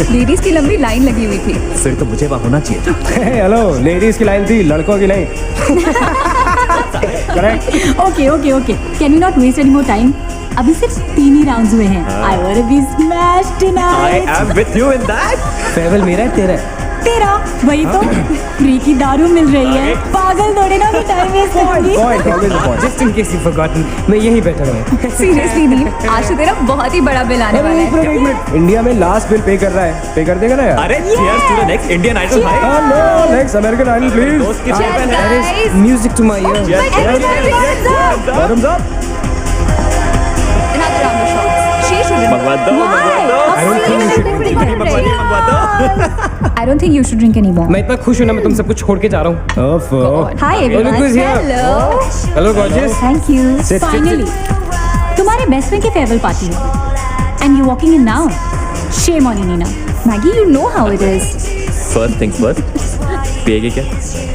Ladies की लंबी line लगी हुई थी। फिर तो मुझे वहाँ होना चाहिए था। हेलो, लेडीज की लाइन थी, लड़कों की नहीं। Correct. Okay okay okay, can we not waste any more time? अभी सिर्फ 3 ही राउंड्स हुए हैं। I want to be smashed tonight. I am with you in that. Farewell मेरा है तेरा है? तेरा वही तो फ्री की दारू मिल रही है। पागल थोड़े ना मैं टाइम वेस्ट करूंगी। Point, always a point. Just in case you've forgotten, मैं यहीं बैठा हूँ। सीरियसली नील, आज तो तेरा बहुत ही बड़ा बिल आने वाला है। एक मिनट, इंडिया में लास्ट बिल पे कर रहा है, पे कर देगा ना यार? अरे cheers to the next Indian Idol भाई। No, next American Idol please. दोस्त की Cheers, चिकन है। guys. Music to my ears. Everybody hands up. Bottoms up. Another round of shots. She shouldn't. मंगवा दो, मंगवा दो। I don't think you should. मंगवा दो। I don't think you should drink anymore. मैं इतना खुश हूँ ना, मैं तुम सबको छोड़ के जा रहा हूँ। Hi everyone. Look who's here. Hello. Hello gorgeous. Thank you. Sit, sit, finally तुम्हारे बेस्ट फ्रेंड की फेयरवेल पार्टी है and you walking in now. Shame on you Nina. Maggie, you know how it is. First things first. पिएगी क्या?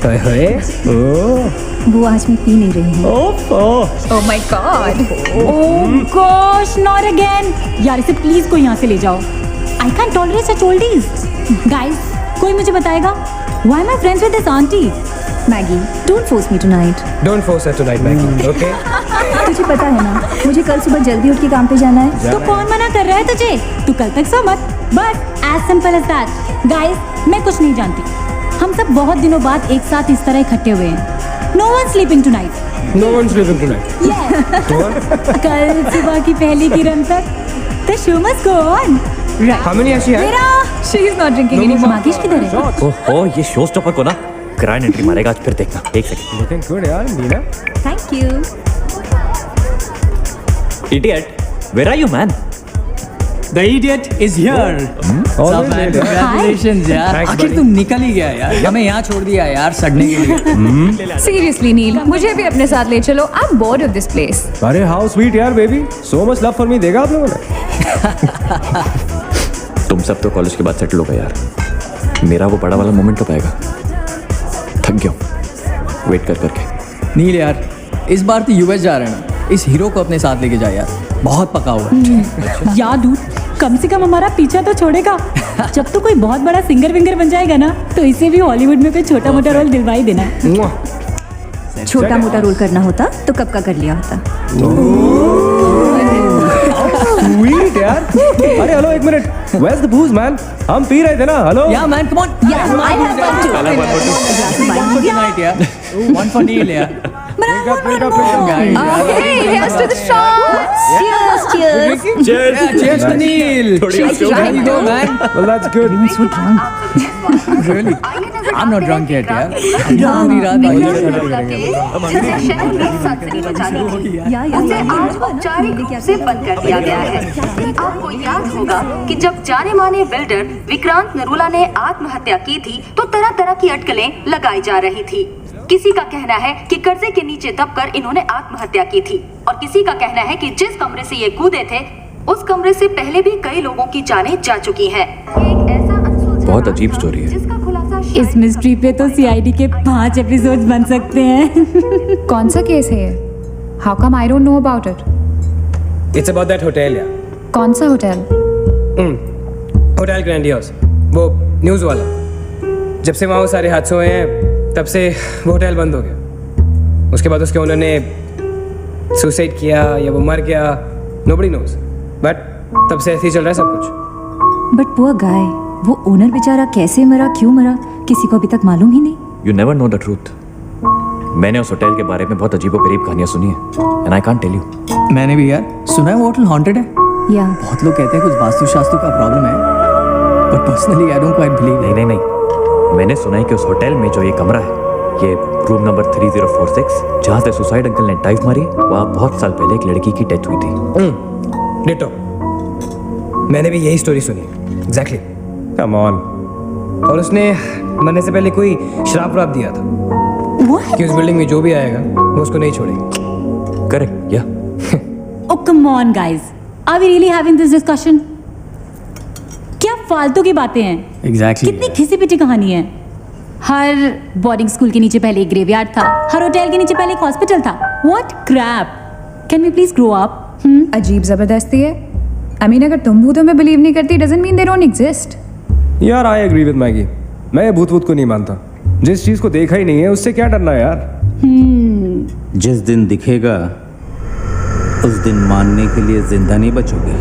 Hi हाय। ओह। वो आज मैं P नहीं रही हूँ। Oh my God. Oh gosh, not again. यार इसे प्लीज कोई यहाँ से ले जाओ। I can tolerate such oldies. Guys, कोई मुझे बताएगा why am I friends with this aunty? Maggie, don't force me tonight. Don't force her tonight, Maggie. Okay? तुझे पता है ना, मुझे कल सुबह जल्दी उठ के काम पे जाना है। तो कौन मना कर रहा है तुझे? तू कल तक सो मत। बस as simple as that. Guys, मैं कुछ नहीं जानती। हम सब बहुत दिनों बाद एक साथ इस तरह इकट्ठे हुए हैं। No one sleeping tonight. No one's sleeping tonight. Go on. कल सुबह की पहली किरण तक the show must go on. How many has she had? मेरा She is not drinking anymore. मागिश किधर है? ओहो, ये शो स्टॉपर को ना ग्रैंड एंट्री मारेगा आज, फिर देखना। एक सेकंड। Looking good यार, Meena. Thank you. Idiot, where are you man? The idiot is here. Always man, late, yeah. congratulations यार। Thanks, आखिर buddy. तुम निकल ही गया यार, हमें यहाँ छोड़ दिया यार सड़ने के लिए। Seriously, नील, मुझे भी अपने साथ ले चलो। I'm bored of this place. अरे how sweet यार baby, so much love for me देगा आप लोगों ने? तुम सब तो कॉलेज के बाद सेटल हो गए यार। मेरा वो बड़ा वाला मोमेंट कब आएगा? थक गया हूँ वेट कर करके। नील यार, इस बार तो यूएस जा रहे हैं ना, इस हीरो को अपने साथ लेके जा यार, बहुत पका हुआ है। यार डूड, कम से कम हमारा पीछा तो छोड़ेगा। जब तो कोई बहुत बड़ा सिंगर विंगर बन जाएगा ना, तो इसे भी हॉलीवुड में कोई छोटा मोटा रोल दिलवा ही देना। छोटा मोटा रोल करना होता तो कब का कर लिया होता। Sweet यार। अरे हेलो एक minute, where's the booze man? हम पी रहे थे ना, hello? Yeah man, come on. Yeah, I have one too. One for tonight यार, one for Neil यार। Pick up. Okay, here's to the shots. Cheers, cheers. Yeah, cheers to Neil. She's There trying you go to. man. Well that's good. So drunk. Really? I'm not drunk yet यार। पूरी रात उसे आज औपचारिक रूप से बंद कर दिया गया है। आपको याद होगा कि जब जाने माने बिल्डर विक्रांत नरूला ने आत्महत्या की थी तो तरह तरह की अटकलें लगाई जा रही थी। किसी का कहना है कि कर्जे के नीचे दबकर इन्होंने आत्महत्या की थी और किसी का कहना है कि जिस कमरे से ये कूदे थे उस कमरे से पहले भी कई लोगों की जानें जा चुकी हैं। एक ऐसा अनसुलझा बहुत अजीब स्टोरी है। जिसका खुलासा इस मिस्ट्री पे तो सीआईडी के 5 एपिसोड्स बन सकते हैं। कौन सा केस है ये? How come I don't know about it? It's about that hotel यार। कौन सा होटल? होटल ग्रैंडियोस, वो न्यूज़ वाला। जब से वहाँ वो सारे हादसे हुए हैं तब से वो होटल बंद हो गया। उसके बाद उसके ओनर ने सुसाइड किया या वो मर गया, nobody knows. बट तब से ऐसे ही चल रहा है सब कुछ। But poor guy, वो ओनर बेचारा कैसे मरा, क्यों मरा, किसी को अभी तक मालूम ही नहीं। You never know the truth. मैंने उस होटल के बारे में बहुत अजीबोगरीब कहानियां सुनी है and I can't tell you. मैंने भी यार सुना है वो होटल हॉन्टेड है। या बहुत लोग कहते हैं कुछ वास्तुशास्त्र का प्रॉब्लम है, but personally I don't quite believe. नहीं, मैंने सुना है कि उस होटल में जो ये कमरा है, ये रूम नंबर 3046, जहाँ से सुसाइड अंकल ने डाइव मारी, वहाँ बहुत साल पहले एक लड़की की डेथ हुई थी। डिटो, मैंने भी यही स्टोरी सुनी। एग्जैक्टली। Come on. और उसने मरने से पहले कोई श्राप व्राप दिया था कि उस बिल्डिंग में जो भी आएगा वो उसको नहीं छोड़ेंगे। करेक्ट या? Oh come on guys, are we really having this discussion? क्या फालतू की बातें हैं। Exactly. कितनी घिसी पिटी कहानी है। हर बोर्डिंग स्कूल के नीचे पहले एक ग्रेवयार्ड था, हर होटल के नीचे पहले एक हॉस्पिटल था। What crap? Can we please grow up? अजीब जबरदस्ती है। I mean, अगर तुम भूतों में बिलीव नहीं करती doesn't mean they don't exist. यार आई एग्री विद मैगी, मैं भूत भूत को नहीं मानता। जिस चीज को देखा ही नहीं है उससे क्या डरना है यार। जिस दिन दिखेगा उस दिन मानने के लिए जिंदा नहीं बचोगे।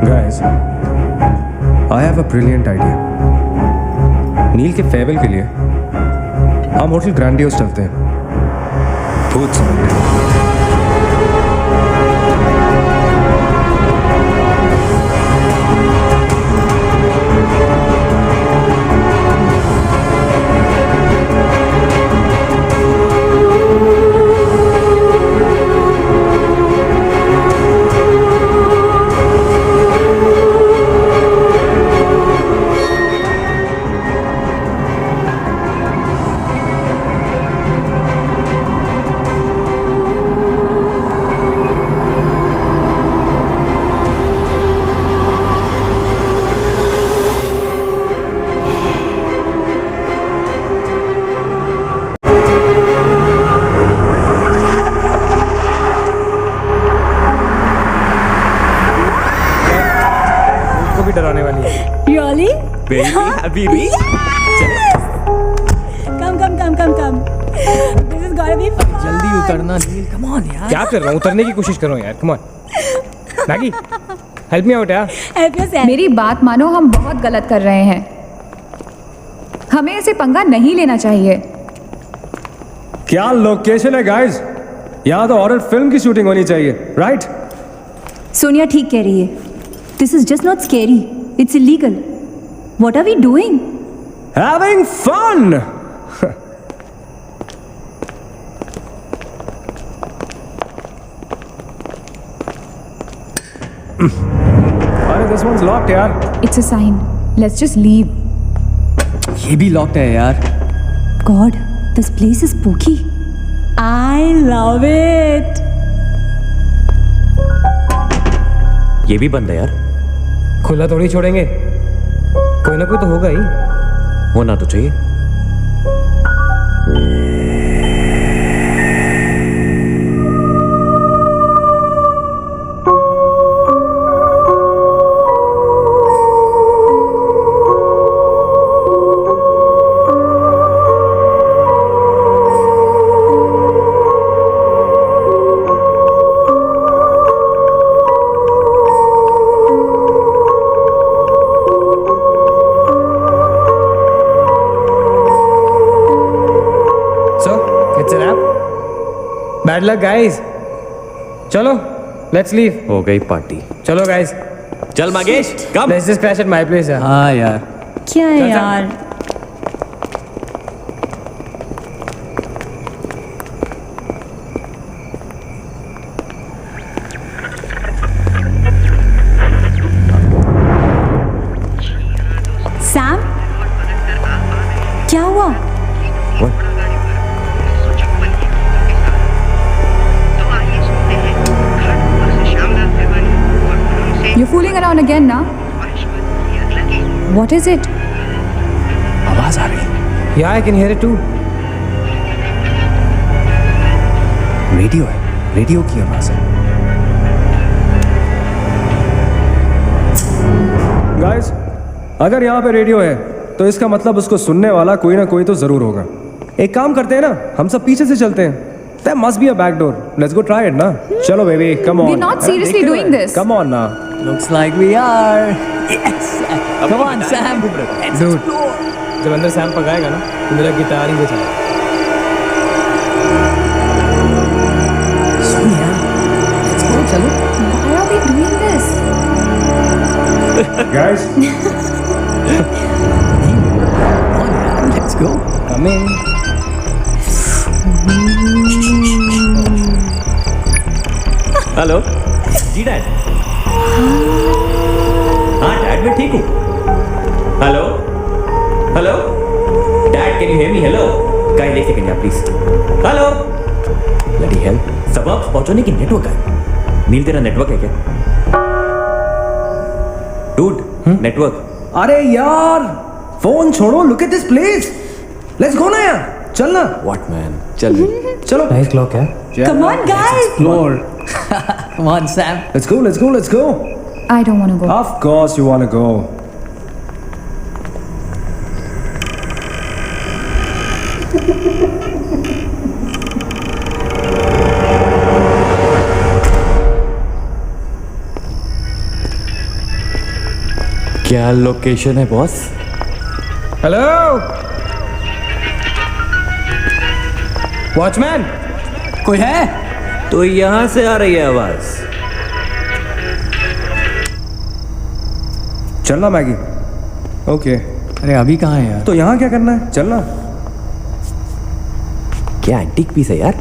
Guys, I have a brilliant idea. Neel के फेयरवेल के लिए हम होटल ग्रैंडियोस चलते हैं। भूत समझ गए। को भी डराने वाली है। Really? अभी भी Come. This is gonna be fun. जल्दी उतरना नील, कम ऑन यार। क्या कर रहा हूँ, उतरने की कोशिश कर रहा हूँ यार। Come on Maggi, help me out यार। Help yourself. मेरी बात मानो, हम बहुत गलत कर रहे हैं। हमें ऐसे पंगा नहीं लेना चाहिए। क्या लोकेशन है गाइस, यहाँ तो हॉरर फिल्म की शूटिंग होनी चाहिए, राइट? सोनिया ठीक कह रही है। This is just not scary, it's illegal. What are we doing? Having fun. अरे दिस वंस लॉक्ड यार। It's a sign, let's just leave. ये भी लॉक्ड है यार। God, this place is spooky. I love it. ये भी बंद है यार। खुला थोड़ी छोड़ेंगे, कोई ना कोई तो होगा ही। होना तो चाहिए। बैड लक गाइस, चलो लेट्स लीव। हो गई पार्टी। चलो गाइस, चल Magesh, come. Let's just crash at my place यार। हाँ यार। क्या है चल, चल। यार? सैम, क्या हुआ? You're fooling around again now? What is it? आवाज आ रही। Yeah, I can hear it too. Radio है, रेडियो की आवाज है। गाइस, अगर यहाँ पे रेडियो है तो इसका मतलब उसको सुनने वाला कोई ना कोई तो जरूर होगा। एक काम करते हैं ना, हम सब पीछे से चलते हैं। There must be a back door. Let's go try it ना। चलो baby, come on. We're not seriously doing this. Come on ना। Looks like we are. Yes. Come on, Sam. Dude, जब अंदर सैम पकाएगा ना तो मेरा गिटार ही बजा। Sonia, let's go, चलो। Why are we doing this? Guys, Come on, यार, let's go. come in. Hello जी डैड। हाँ डैड, मैं ठीक हूँ। Hello hello dad, can you hear me? Hello guys, एक सेकंड यार प्लीज। हेलो ब्लडी हेल, सब आप पहुंचने की नेटवर्क है। नील, तेरा नेटवर्क है क्या? Dude, network. अरे यार, फोन छोड़ो, look at this place. Let's go ना यार। चलना। व्हाट मैन, चल चलो। नाइस क्लॉक है। Come on, guys. Explore. Come on, Sam. Let's go, let's go, let's go. I don't want to go. Of course you want to go. क्या location है boss? Hello watchman, कोई है? तो यहां से आ रही है आवाज। चलना मैगी। ओके। अरे अभी कहाँ है यार? तो यहाँ क्या करना है? चलना। क्या एंटीक पीस है यार?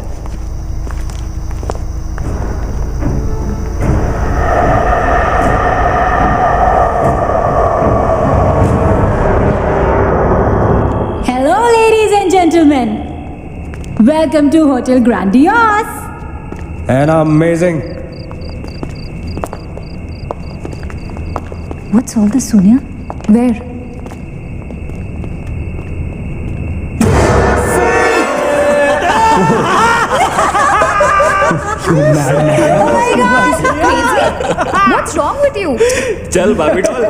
Hello, ladies and gentlemen. Welcome to Hotel Grandiose. And amazing. What's all this, Sonia? Where? What's wrong with you? चल बाबी doll.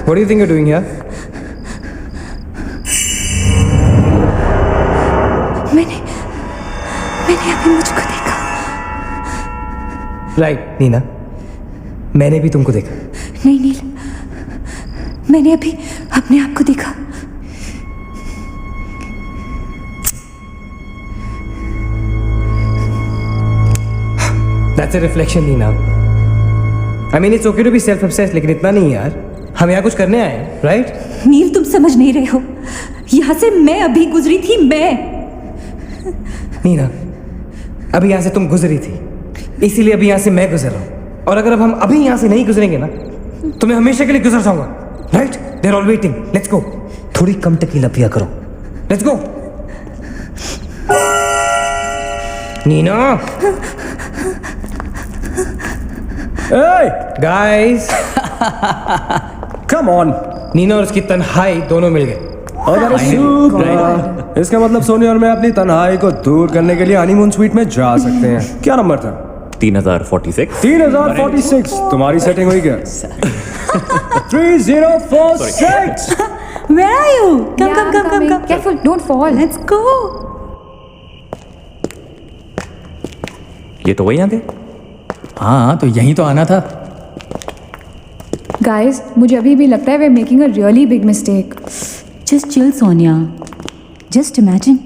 What do you think you're doing here? मैंने अभी मुझको देखा। राइट नीना, मैंने भी तुमको देखा। नहीं नील, मैंने अभी अपने आप को देखा। That's a reflection, Neena. I mean, it's okay to be self-obsessed, लेकिन इतना नहीं यार। हम यहाँ कुछ करने आए हैं, राइट? नील, तुम समझ नहीं रहे हो। यहाँ से मैं अभी गुजरी थी, मैं। नीना, अभी यहाँ से तुम गुजरी थी, इसीलिए अभी यहाँ से मैं गुजर रहा हूँ। और अगर अब हम अभी यहाँ से नहीं गुजरेंगे ना, तो मैं हमेशा के लिए गुजर जाऊंगा, right? They're all waiting. Let's go. थोड़ी कम टकीला पिया करो। Let's go. Neena. Hey, Guys. come on. Neena और उसकी तन्हाई दोनों मिल गए। Oh, that is super. इसका मतलब सोनिया और मैं अपनी तन्हाई को दूर करने के लिए हनीमून स्वीट में जा सकते हैं। क्या नंबर था? 3046। 3046। तुम्हारी सेटिंग हुई क्या? 3046। Where are you? Come, Yeah, come, come, come, coming. come. Careful, don't fall. Let's go. ये तो वही आ गए। हाँ तो यहीं तो आना था। Guys, मुझे अभी भी लगता है we're making a really big mistake. Just chill, Sonia. Just imagine,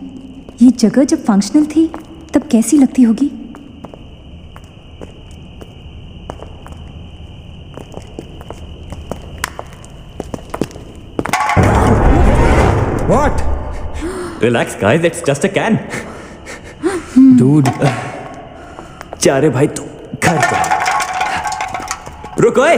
ये जगह जब फंक्शनल थी तब कैसी लगती होगी। What? Relax guys, it's just a can. Dude. जा रे भाई तू घर पे। रुको ए।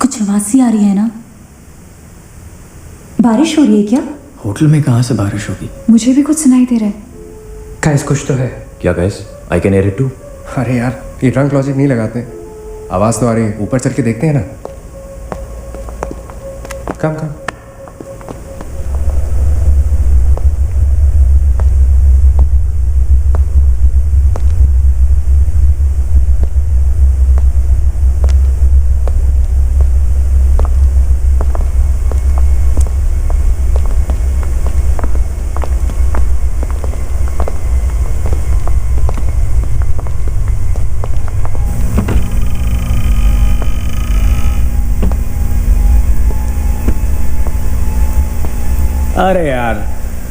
कुछ आवाज सी आ रही है ना? बारिश हो रही है क्या? होटल में कहाँ से बारिश होगी? मुझे भी कुछ सुनाई दे रहा है। गाइस कुछ तो है। क्या guys? I can hear it too. अरे यार ये ड्रंक लॉजिक नहीं लगाते, आवाज तो आ रही है, ऊपर चल के देखते हैं ना। कम कम। अरे यार,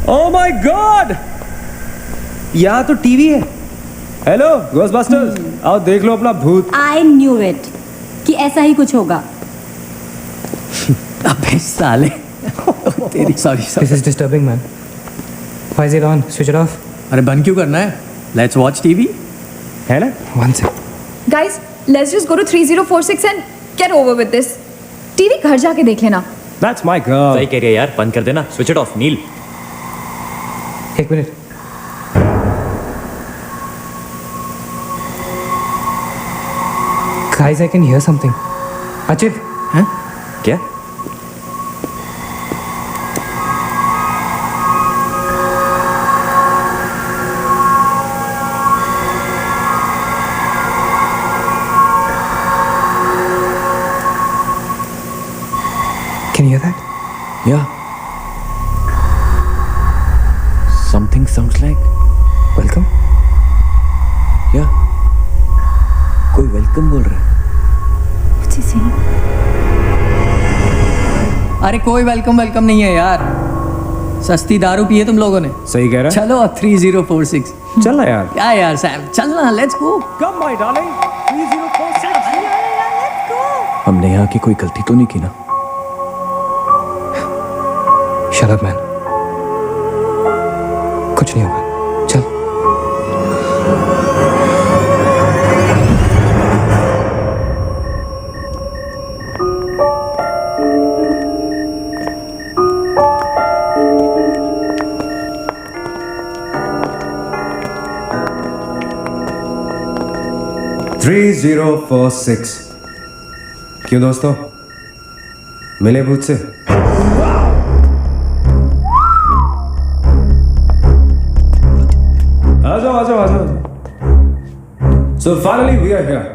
ओ माय गॉड, यहाँ तो टीवी है। हेलो घोस्टबस्टर्स, आओ देख लो अपना भूत। आई न्यू इट कि ऐसा ही कुछ होगा। अबे साले तेरी sorry this is disturbing man. Why is it on? Switch it of. अरे बंद क्यों करना है? लेट्स वॉच टीवी, है ना? One sec. Guys let's just go to 3046 and get over with this. TV घर जाके देख लेना। That's my girl. सही कह रही है यार, बंद कर देना, स्विच इट ऑफ। नील एक minute. Guys I can hear something. Achit हैं? क्या? Can you hear that? Yeah. Something sounds like welcome. yeah. कोई वेलकम बोल रहा है। अरे कोई वेलकम नहीं है यार, सस्ती दारू पी है तुम लोगों ने। सही कह रहा है। चलो अब 3046। चल ना यार। क्या यार सैम, चलना, let's go. Come my darling, 3046। हमने यहाँ की कोई गलती तो नहीं की ना? शट अप मैन, कुछ नहीं होगा, चल। थ्री 3046। क्यों दोस्तों, मिले भूत से? आ जाओ। So finally we are here.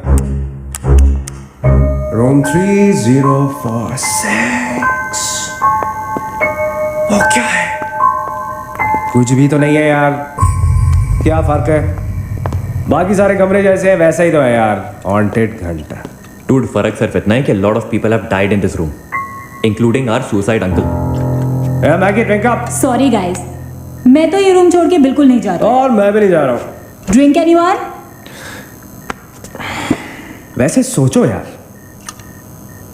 Room 3046. वो क्या है? कुछ भी तो नहीं है यार। क्या फर्क है? बाकी सारे कमरे जैसे हैं वैसा ही तो है यार। हॉन्टेड घंटा। Dude, फर्क सिर्फ इतना है कि lot of people have died in this room, including our suicide uncle. Maggi drink up. Sorry guys, मैं तो ये रूम छोड़ के बिल्कुल नहीं जा रहा। और मैं भी नहीं जा रहा हूँ। Drink anyone? वैसे सोचो यार,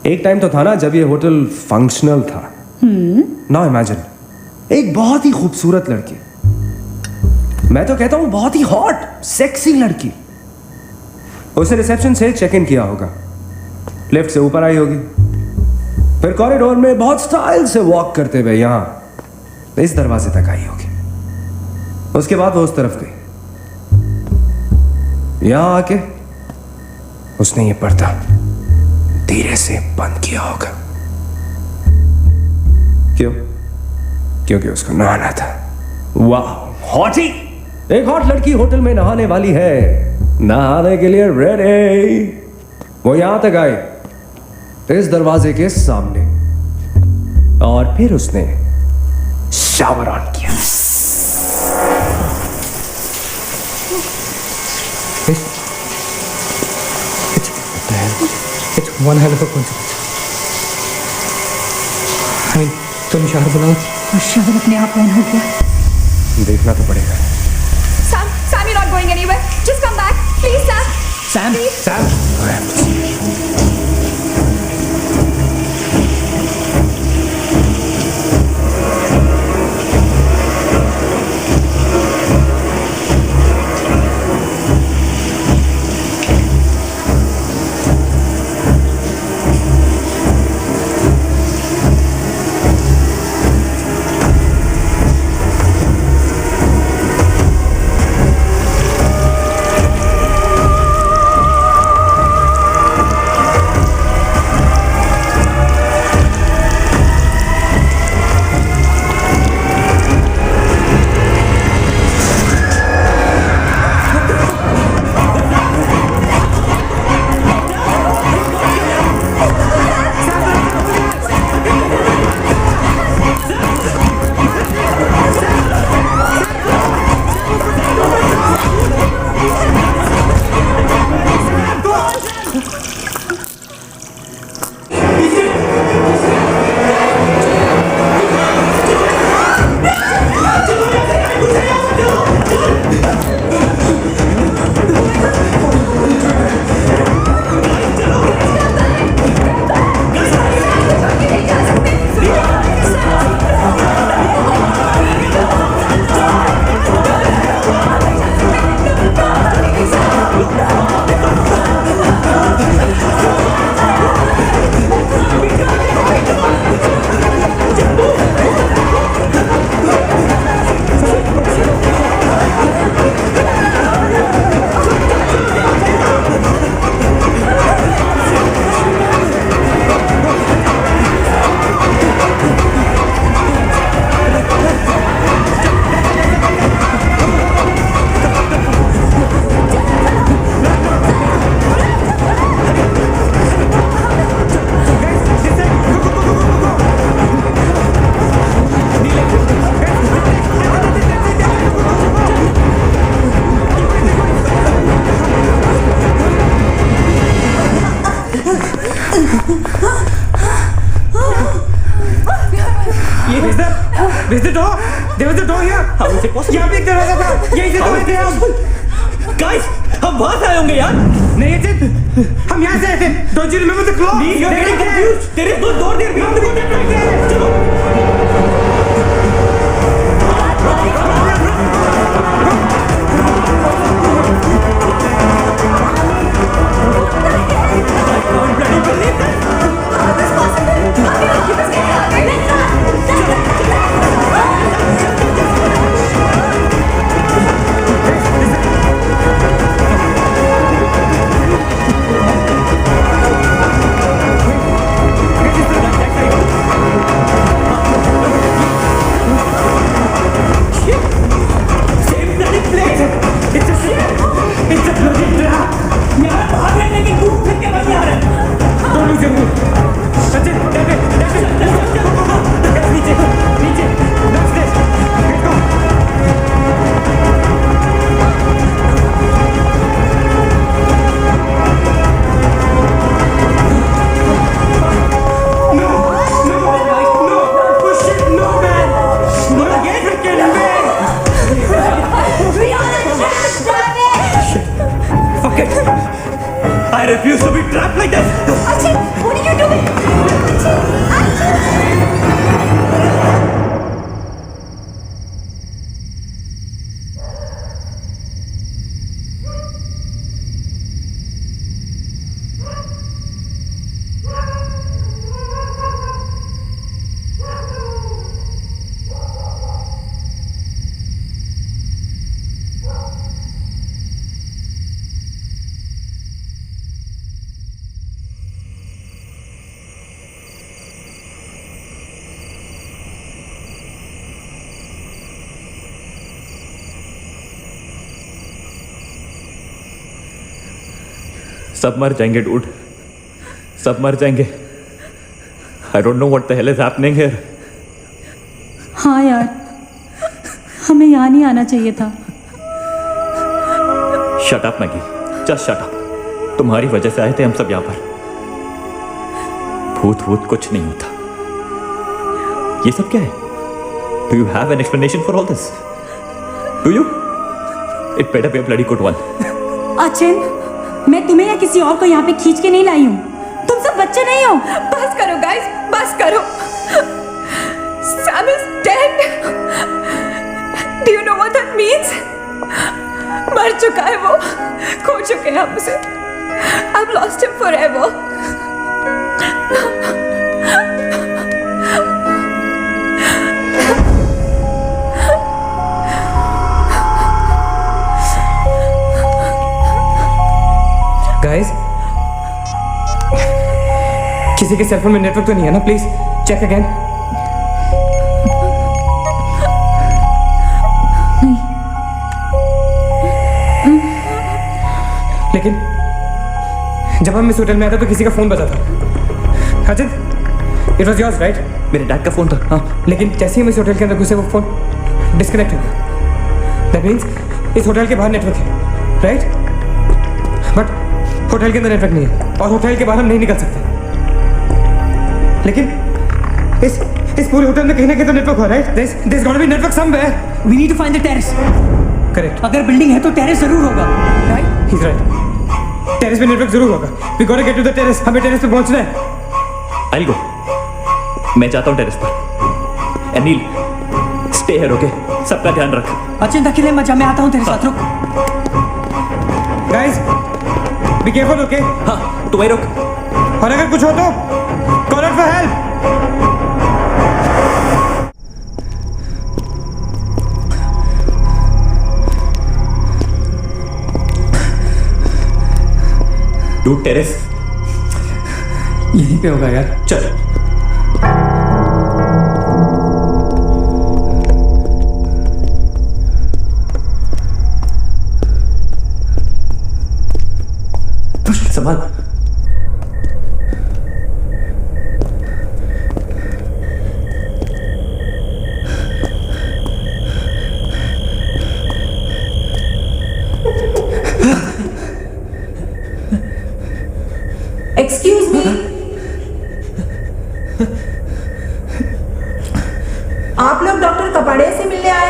एक टाइम तो था ना जब ये होटल फंक्शनल था। नाउ इमेजिन, एक बहुत ही खूबसूरत लड़की, मैं तो कहता हूं बहुत ही हॉट सेक्सी लड़की, उसे रिसेप्शन से चेक इन किया होगा, लिफ्ट से ऊपर आई होगी, फिर कॉरिडोर में बहुत स्टाइल से वॉक करते हुए यहां इस दरवाजे तक आई होगी। उसके बाद वो उस तरफ गई, यहां आके उसने ये पर्दा धीरे से बंद किया होगा। क्यों? क्योंकि उसको नहाना था। वाह, हॉटी! एक हॉट लड़की होटल में नहाने वाली है, नहाने के लिए रेडी। वो यहां तक आई, इस दरवाजे के सामने, और फिर उसने शावर ऑन किया। It's one hell of a coincidence. I mean, तुम शावर बुलाओ। और शावर अपने आप ऑन हो गया। देखना तो पड़ेगा। Sam, you're not going anywhere. Just come back, please, Sam. Sam, Sam, There was a door here. How is it possible? यहाँ पे एक दरवाजा था, यहीं से तो थे हम। Guys, हम वहाँ से आए होंगे यार। नहीं अजित, हम यहाँ से आए थे। Don't you remember the claw? Please, you're getting confused. There is no door there. We have to go that way. चलो। I refuse to be trapped like this. Archie, what are you doing? सब मर जाएंगे dude, सब मर जाएंगे। I don't know what the hell is happening here. हाँ यार, हमें यहाँ नहीं आना चाहिए था। Shut up Maggi, just shut up. तुम्हारी वजह से आए थे हम सब यहाँ पर। भूत भूत कुछ नहीं होता। ये सब क्या है? Do you have an explanation for all this? Do you? It better be a bloody good one. Achin, मैं तुम्हें या किसी और को यहाँ पे खींच के नहीं लाई हूँ। तुम सब बच्चे नहीं हो। बस करो गाइस, बस करो। Sam is dead. Do you know what that means? मर चुका है वो, खो चुके हैं हम उसे। I've lost him forever. Guys, किसी के सेलफोन में नेटवर्क तो नहीं है ना? Please check again. लेकिन जब हम इस होटल में आए थे तो किसी का फोन बजा था। Ajit, it was yours right? मेरे डैड का फोन था। हाँ, लेकिन जैसे ही हम इस होटल के अंदर घुसे वो फोन डिस्कनेक्ट हो गया। दैट मीन्स इस होटल के बाहर नेटवर्क है, राइट? बट होटल के अंदर नेटवर्क नहीं है और होटल के बाहर हम नहीं निकल सकते। लेकिन इस पूरे होटल में कहीं ना कहीं तो नेटवर्क हो, right? There's got to be network somewhere. We need to find the terrace. Correct. अगर बिल्डिंग है तो टेरेस जरूर होगा, राइट? He's right. टेरेस पे नेटवर्क जरूर होगा। We gotta get to the terrace. हमें टेरेस पे पहुंचना है। I'll go. मैं जाता हूँ टेरेस पर। Anil, stay here, okay? सबका ध्यान रख। अचिंता अकेले मत जा, मैं आता हूँ तेरे साथ। रुक। Guys, be careful, okay? हाँ, तू वहीं रुक। और अगर कुछ हो तो call out for help. Dude, terrace यहीं पे होगा यार। चल। संभाल। एक्सक्यूज मी, आप लोग डॉक्टर कपाड़े से मिलने आए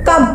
कम।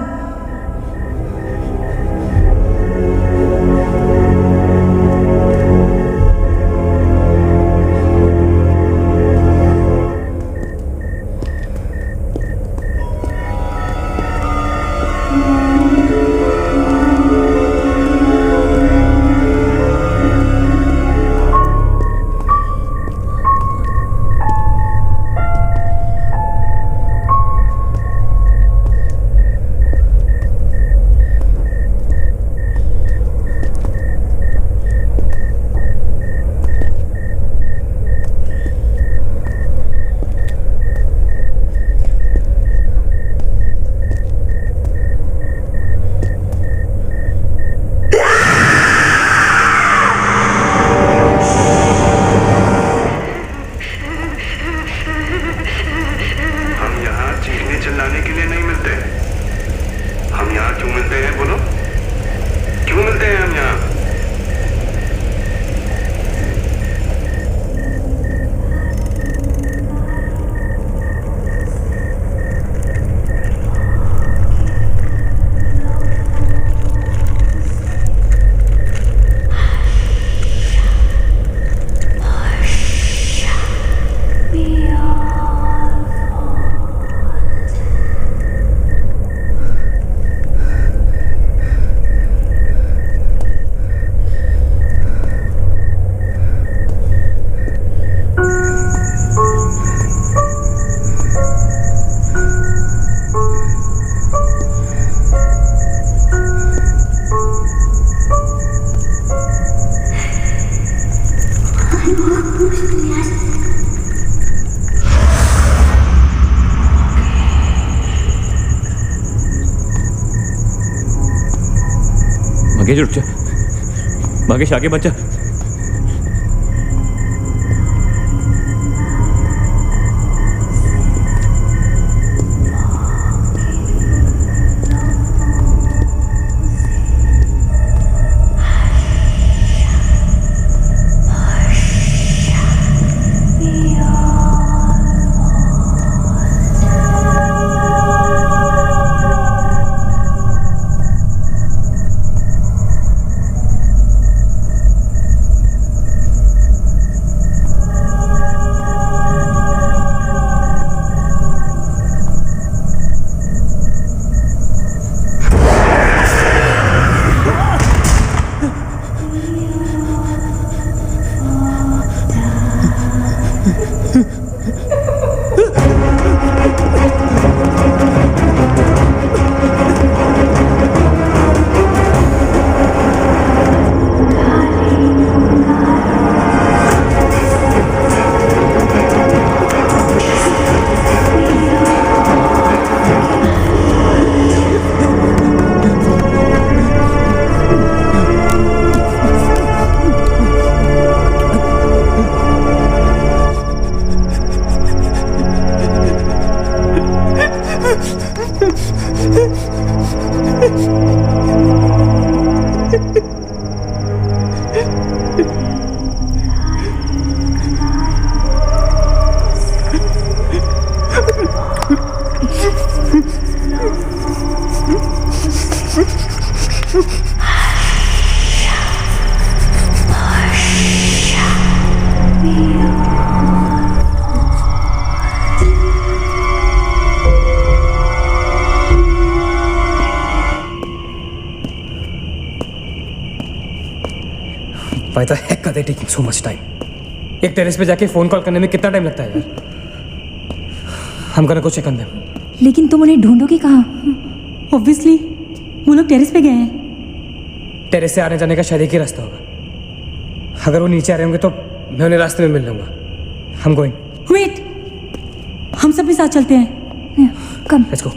मगेश रुक जा, मगेश आगे बचा। Why the heck are they taking so much time? एक टेरेस पे जाके फोन कॉल करने में कितना टाइम लगता है यार? हम gonna go check on them. लेकिन तुम उन्हें ढूंढोगे कहाँ? ऑब्वियसली वो लोग टेरेस पे गए हैं। टेरेस से आने जाने का शायद एक ही रास्ता होगा। अगर वो नीचे आ रहे होंगे तो मैं उन्हें रास्ते में मिल लूंगा। हम गोइंग। वेट, हम सब भी साथ चलते हैं। Come. Let's go.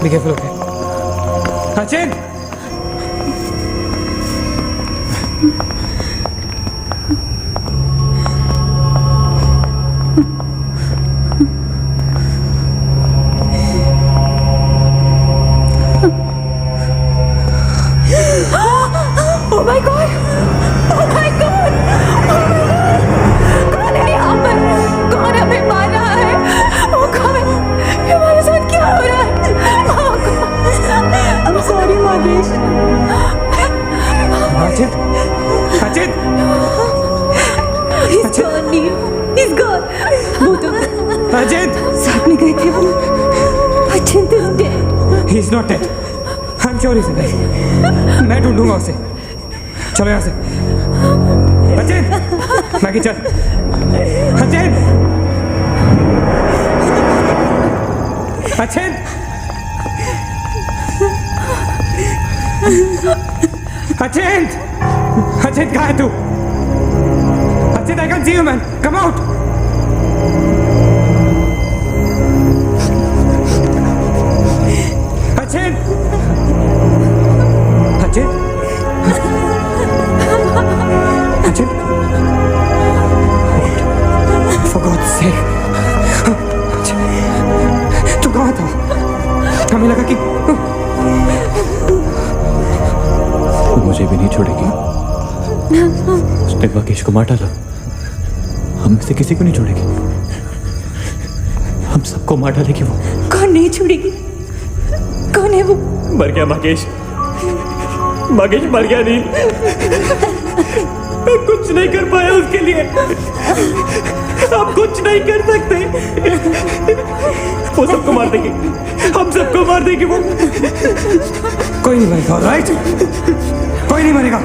Be careful, okay? Sachin! Oh my God! Achit He's gone, Neil. He's gone. Both of them. अचित साथ में गए थे वो. Achint is dead. He is not dead I am sure he is alive मैं ढूंढूंगा उसे चलो यहाँ से अचित मैगी चल अचित अचित अचित अचित कहाँ है तू अचित I can see you man come out Achit Achit Achit For God's sake तू कहाँ था हमें लगा कि मुझे भी नहीं छोड़ेगी उसने मकेश को मार डाला हम में से किसी को नहीं छोड़ेगी हम सबको मार डालेगी वो कौन नहीं छोड़ेगी? कौन है वो? मर गया मकेश मकेश मर गया नहीं मैं कुछ नहीं कर पाया उसके लिए हम कुछ नहीं कर सकते वो सबको मार देगी हम सबको मार देगी वो कोई नहीं मरेगा राइट कोई नहीं मरेगा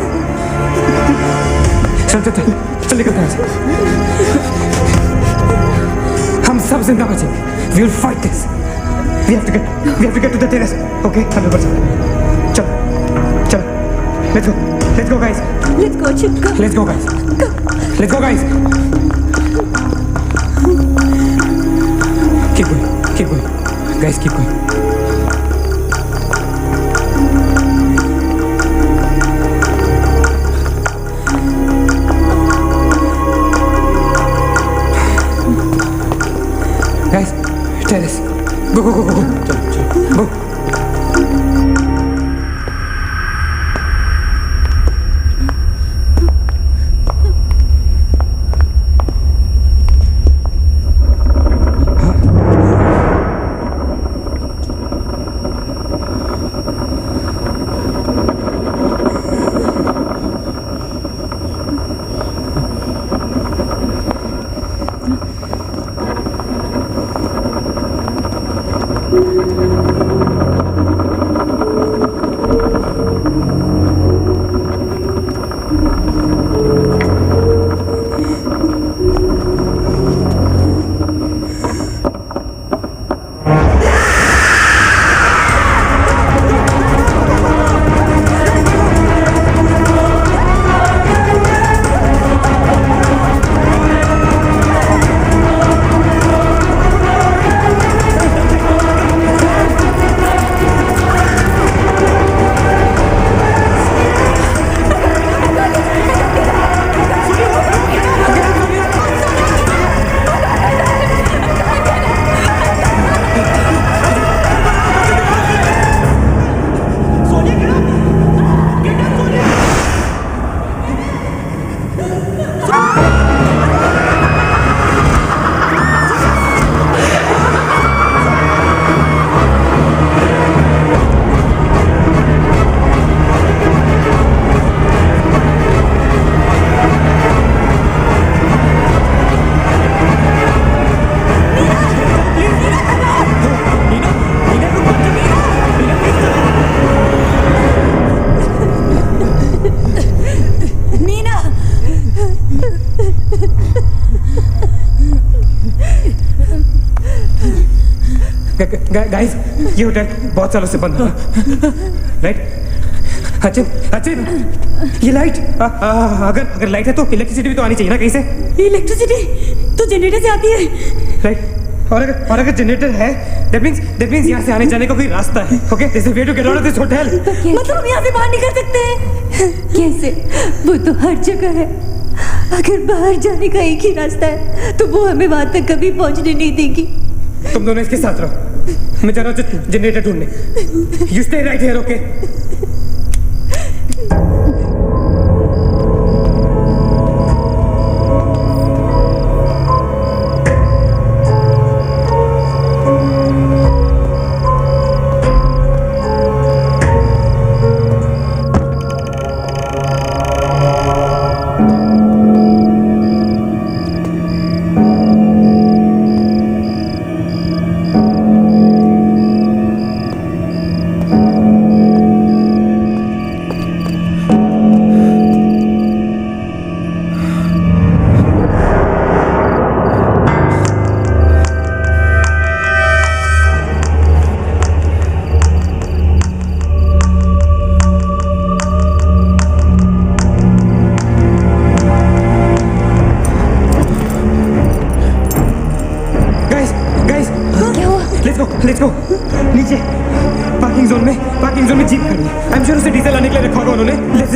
चल चल चल चल निकलते हैं यहाँ से। हम सब जिंदा बचेंगे we will fight this we have to get to the terrace okay हम ऊपर चल चल let's go guys Let's go, Chip. Go. let's go guys keep going guys keep going guys terrace go go guys ये hotel बहुत सालों से बंद है राइट अचित ये लाइट अगर लाइट है तो इलेक्ट्रिसिटी भी तो आनी चाहिए ना कहीं से इलेक्ट्रिसिटी तो जनरेटर से आती है राइट और अगर जनरेटर है दैट मींस यहाँ से आने जाने का कोई रास्ता है okay this is way to get out of this hotel मतलब हम यहाँ से बाहर निकल सकते हैं कैसे? वो तो हर जगह है अगर बाहर जाने का एक ही रास्ता है तो वो हमें वहां तक कभी पहुंचने नहीं देगी तुम दोनों इसके साथ रहो मैं जा रहा हूँ जनरेटर ढूंढने you stay right here okay let's go नीचे पार्किंग जोन में जीप खड़ी है। आई एम श्योर उसे डीजल लाने के लिए रखा होगा उन्होंने। Let's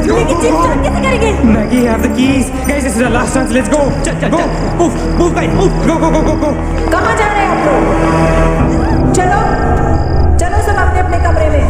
go. लेकिन जीप स्टार्ट कैसे करेंगे? Maggie have the keys guys, this is our last chance, let's go. Go move guys move, go. कहाँ जा रहे हैं आप लोग? चलो सब अपने अपने कमरे में।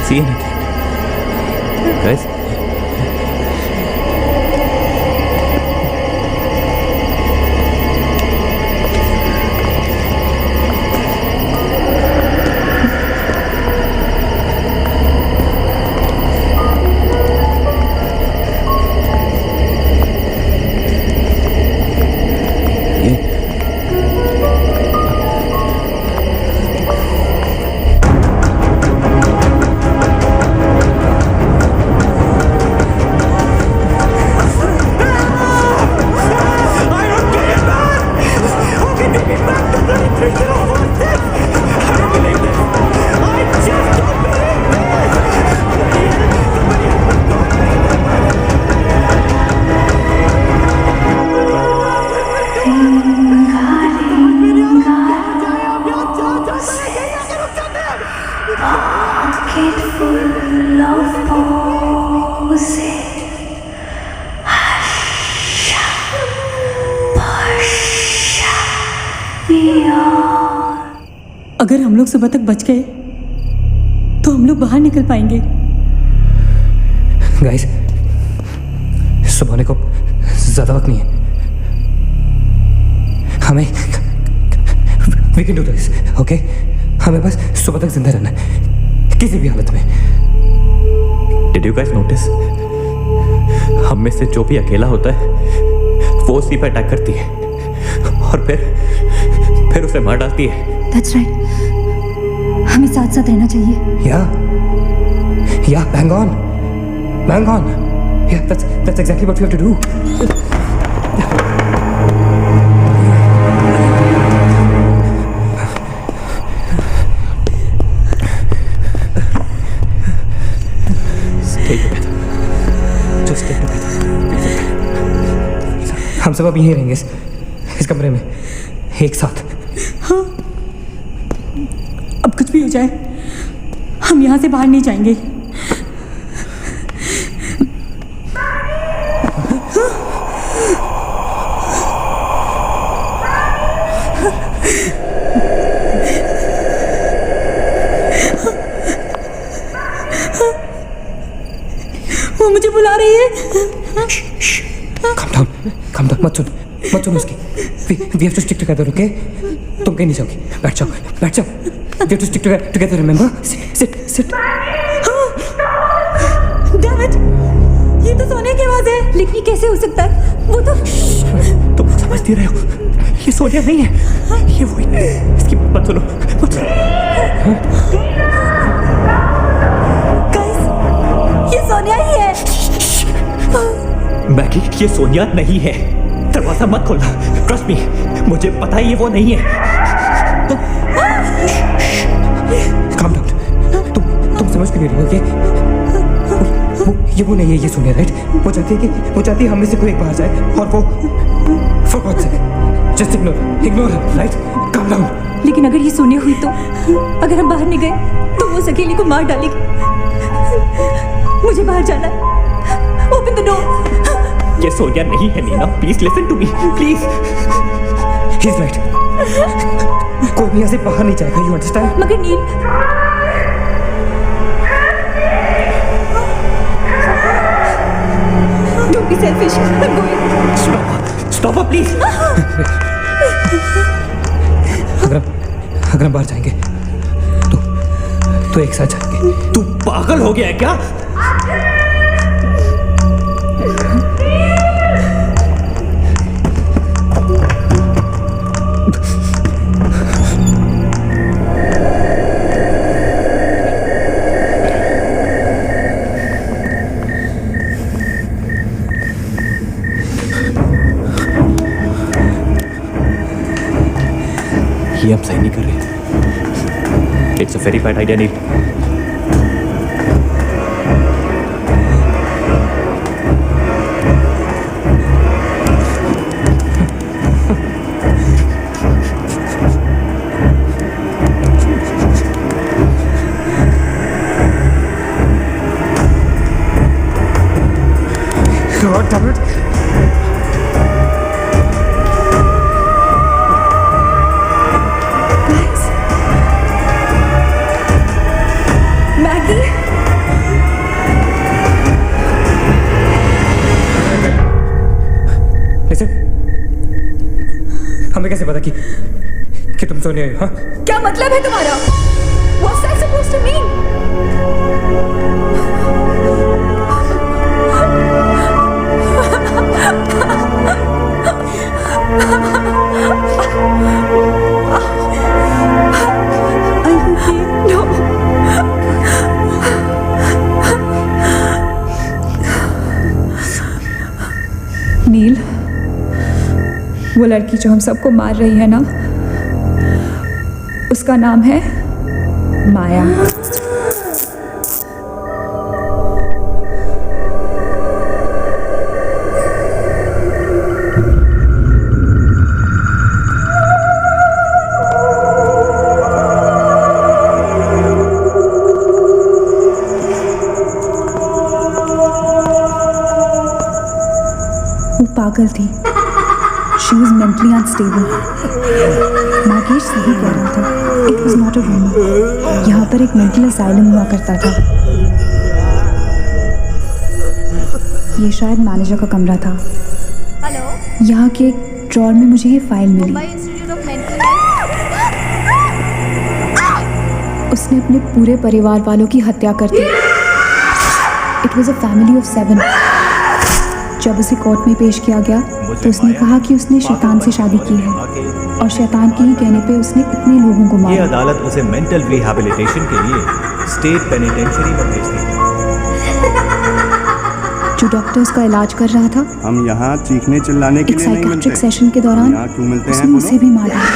See anything? Guys? अगर हम लोग सुबह तक बच गए तो हम लोग बाहर निकल पाएंगे। गाइस सुबह होने को ज्यादा वक्त नहीं है, हमें we can do this, okay? हमें बस सुबह तक जिंदा रहना है किसी भी हालत में। Did you guys notice? हम में से जो भी अकेला होता है वो उसी पर अटैक करती है और फिर उसे मार डालती है। That's right. हमें साथ साथ रहना चाहिए। Yeah, bang on. Yeah, that's exactly what we have to do. Stay together. Just stay together. हम सब अब यहीं रहेंगे इस कमरे में एक साथ। हाँ, अब कुछ भी हो जाए हम यहाँ से बाहर नहीं जाएंगे। वो मुझे बुला रही है। Calm down, मत सुन उसकी। We have to stick together, okay? तुम कहीं नहीं जाओगी, बैठ जाओ। We have to stick together, remember? Sit. Damn it! ये तो सोने की आवाज है। लेकिन कैसे हो सकता है? वो तो तुम समझती रहे हो, ये सोनिया नहीं है, ये वही। इसकी बात मत सुनो। सोनिया ही है। मैगी, ये सोनिया नहीं है। दरवाजा मत खोलना, ट्रस्ट मी, मुझे पता है ये वो नहीं है। काम डाउन, तुम समझ क्यों नहीं रही हो? ये वो नहीं है, ये सोनिया, राइट? वो चाहती है हम में से कोई एक बाहर जाए और वो for God sake just ignore her, right? Calm down. लेकिन अगर ये सोनिया हुई तो अगर हम बाहर नहीं गए तो वो उस अकेली को मार डालेगी। मुझे बाहर जाना है। Open the door. ये सोनिया नहीं है Nina, please listen to me, please. He is right, कोई भी यहाँ से बाहर नहीं जाएगा, यू अंडरस्टैंड? मगर Neel, don't be selfish, I am going. Stop please. अगर हम बाहर जाएंगे तो एक साथ जाएंगे। तू पागल हो गया है क्या? ये हम सही नहीं कर रहे। It's a very bad idea Neel. God damn it. हमें कैसे पता कि तुम सोने आई हो? हाँ? क्या मतलब है तुम्हारा? What's that supposed to mean? नील, वो लड़की जो हम सबको मार रही है ना, उसका नाम है माया। वो पागल थी। She was mentally unstable. Nagesh सही कह रहा था। It was not a rumor. यहाँ पर एक मेंटल असाइलम हुआ करता था। ये शायद मैनेजर का कमरा था। हेलो, यहाँ के एक ड्रॉर में मुझे ये फाइल मिली। Mumbai institute of mental. उसने अपने पूरे परिवार वालों की हत्या कर दी। It was a family of 7. जब उसे कोर्ट में पेश किया गया तो उसने कहा कि उसने शैतान से शादी की है और शैतान के ही कहने पे उसने इतने लोगों को ये मारा। अदालत उसे मेंटल रिहैबिलिटेशन के लिए स्टेट पेनिटेंशियरी में भेज दी। जो डॉक्टर उसका इलाज कर रहा था, हम यहाँ चीखने चिल्लाने के एक लिए नहीं मिलते। साइकेट्रिक सेशन के दौरान यहाँ क्यों मिलते हैं? उसने उसे भी मार डाला।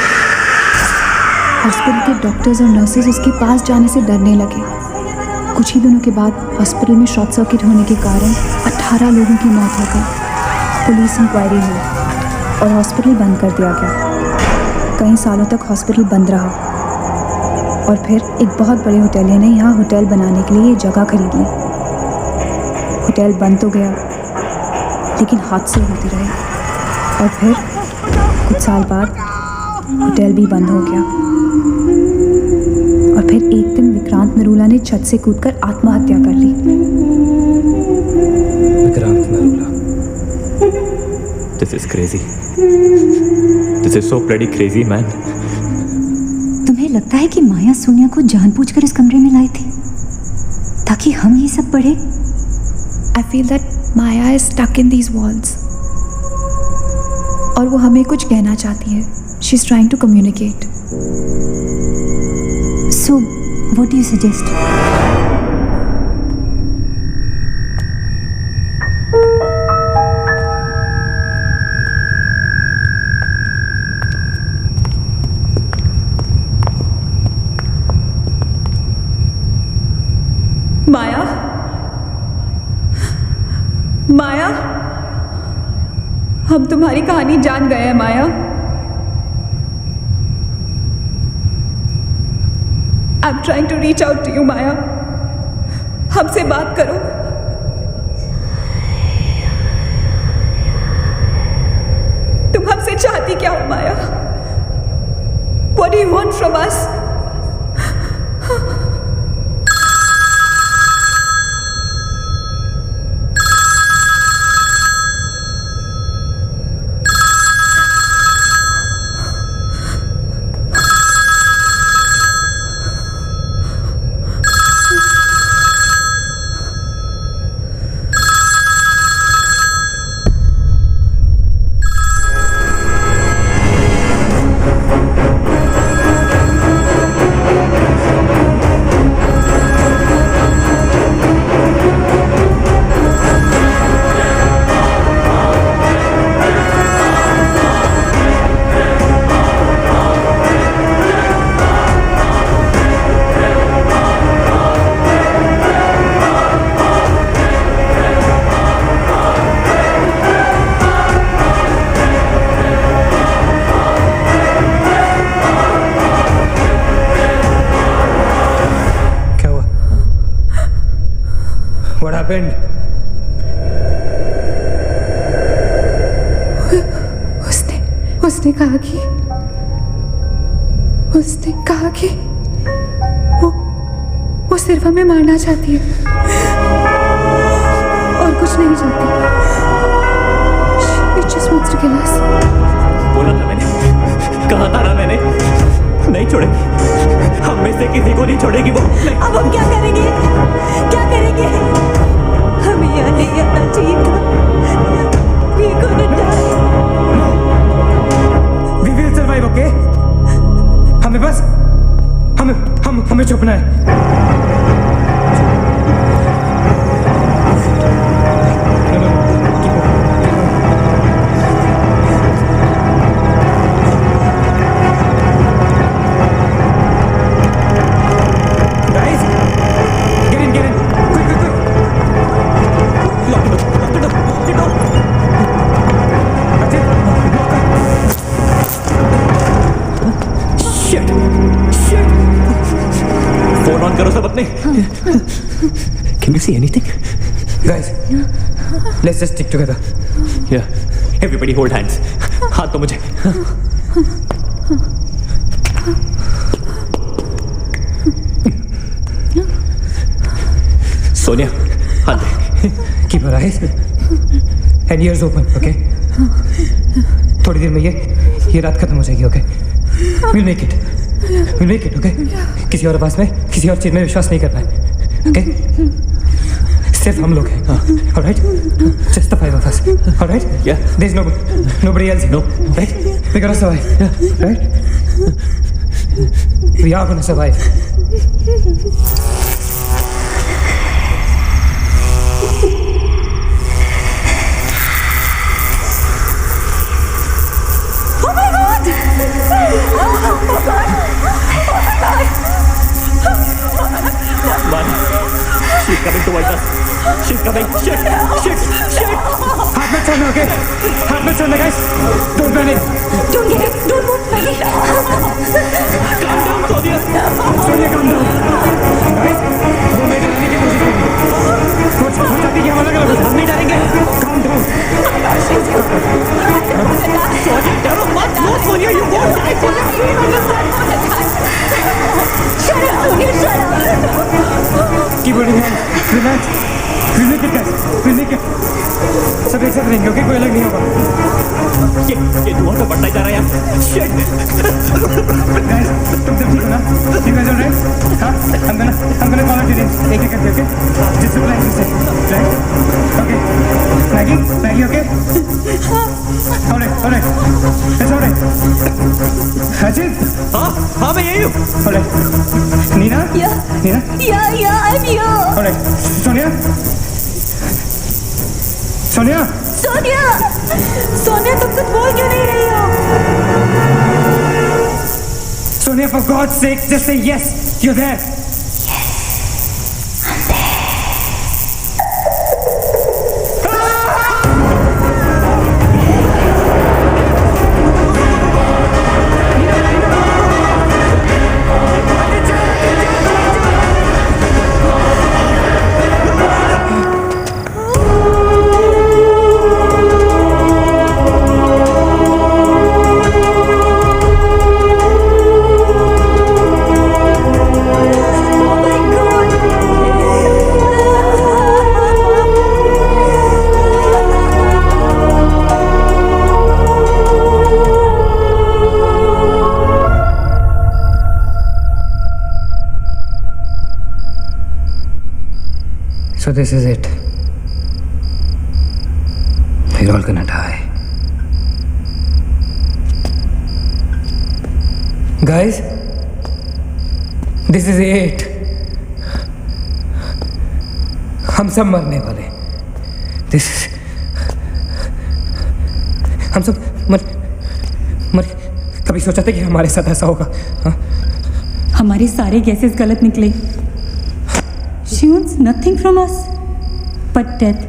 हॉस्पिटल के डॉक्टर्स और नर्सेज उसके पास जाने से डरने लगे। कुछ ही दिनों के बाद हॉस्पिटल में शॉर्ट सर्किट होने के कारण 18 लोगों की मौत हो गई। पुलिस इंक्वायरी हुई और हॉस्पिटल बंद कर दिया गया। कई सालों तक हॉस्पिटल बंद रहा और फिर एक बहुत बड़े होटलियर ने यहाँ होटल बनाने के लिए ये जगह खरीद ली। होटल बंद तो गया लेकिन हादसे होते रहे और फिर कुछ साल बाद होटल भी बंद हो गया। और फिर एक दिन विक्रांत नरूला ने छत से कूदकर आत्महत्या कर ली। Vikrant Narula. This is crazy. This is so bloody crazy, man. तुम्हें लगता है कि माया सोनिया को जानबूझकर इस कमरे में लाई थी ताकि हम ये सब पढ़े? I feel that Maya is stuck in these walls. और वो हमें कुछ कहना चाहती है। She's trying to communicate. So, what do you suggest? हम तुम्हारी कहानी जान गए हैं Maya. I am trying to reach out to you Maya. हमसे बात करो। तुम हमसे चाहती क्या हो माया? What do you want from us? What happened? उसने कहा कि वो सिर्फ हमें मारना चाहती है और कुछ नहीं चाहती। She just wants to kill us. बोला था मैंने, कहा था ना मैंने, नहीं छोड़ेगी, हम में से किसी को नहीं छोड़ेगी वो। अब हम क्या करेंगे? क्या करेंगे? हमें यहाँ नहीं आना चाहिए था। We gonna die. We will survive, okay? हमें बस हमें छुपना है। करो सब अपने। Can you see anything? Guys, let's just stick together. Yeah. Everybody hold hands. हाथ तो मुझे। सोनिया, हाथ दे। Keep your eyes and ears open, okay? थोड़ी देर में ये रात खत्म हो जाएगी, okay? We'll make it. We'll make it, okay? किसी और आवाज में, किसी और चीज में विश्वास नहीं करना है, okay? सिर्फ हम लोग हैं, alright? Just the five of us, alright? Yeah. There's nobody else, no, right? We're gonna survive, right? We are gonna survive. She's coming towards us. She's coming. Shit. हाथ मत छोड़ना, okay? हाथ मत छोड़ना, guys. Don't panic. Don't get it. Don't move, Maggie. Calm down, Sonia. Sonia, calm down. Guys, वो मेरे डरने की कोशिश करेगी। वो चाहती है कि हम अलग अलग हो। हम नहीं डरेंगे। Calm down. Sonia, डरो मत। No, Sonia, you won't die. Shut up, Sonia. Shut up. Keep holding hands. Relax. We'll make it, guys. We'll make it. सब एक साथ रहेंगे, okay? कोई अलग नहीं होगा। ये धुआं तो बढ़ता ही जा रहा है यार। Shit. Guys, तुम सब ठीक हो ना? You guys all right? हाँ? I'm gonna call out your names. एक एक करके, okay? Just look like this, right? Okay. Maggie, okay? All right. That's all right. Ajit? हाँ, मैं यही हूँ। All right. Nina? Nina? Yeah, I'm here. All right. Sonia? Sonia, तुम कुछ बोल क्यों नहीं रही हो? Sonia, for God's sake, just say yes. You're there. So this is it. We're all gonna die. Guys, this is it. हम सब मरने वाले. This is. हम सब मर कभी सोचा था कि हमारे साथ ऐसा होगा? हाँ? हमारे सारे गैसेस गलत निकले. She wants nothing from us but death.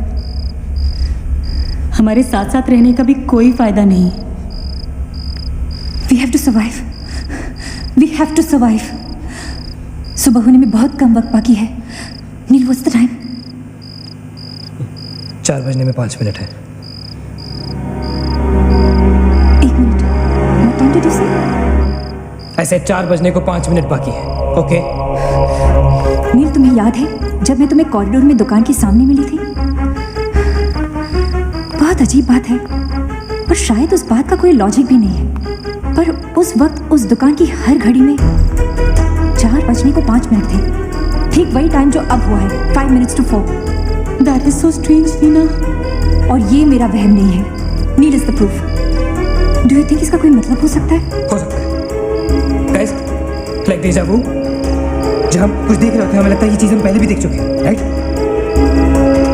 हमारे साथ साथ रहने का भी कोई फायदा नहीं. We have to survive. We have to survive. सुबह होने में बहुत कम वक्त बाकी है. नील, what's the time? 4 बजने में 5 मिनट है. 1 minute. What time did you say? ऐसे 4 बजने को 5 मिनट बाकी है. ओके? नील, तुम्हें याद है जब मैं तुम्हें कॉरिडोर में दुकान के सामने मिली थी? बहुत अजीब बात है, और शायद उस बात का कोई लॉजिक भी नहीं है, पर उस वक्त उस दुकान की हर घड़ी में 4 बजने को 5 मिनट थे. ठीक वही टाइम जो अब हुआ है, 5 minutes to 4. That is so strange, Neena. और ये मेरा वहम नहीं है. Neel is the proof. Do you think इसका कोई मतलब हो सकता है? हो सकता है. Guys, like déjà vu, जब हम कुछ देख रहे होते हैं हमें लगता है ये चीज़ हम पहले भी देख चुके हैं, राइट?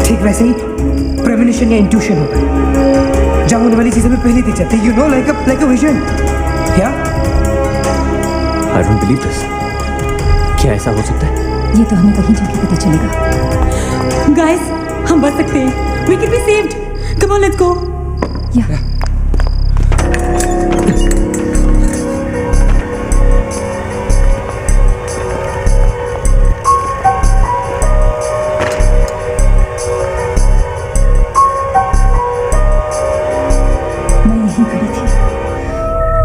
ठीक वैसे ही प्रेमोनिशन या इंट्यूशन होता है. जहाँ होने वाली चीज़ें हमें पहले दिख जाती है. You know, like a vision. Yeah? I don't believe this. क्या ऐसा हो सकता है? ये तो हमें कहीं जाके पता चलेगा. Guys, हम बच सकते हैं. We can be saved. Come on, let's go. Yeah. मैं यहीं खड़ी थी.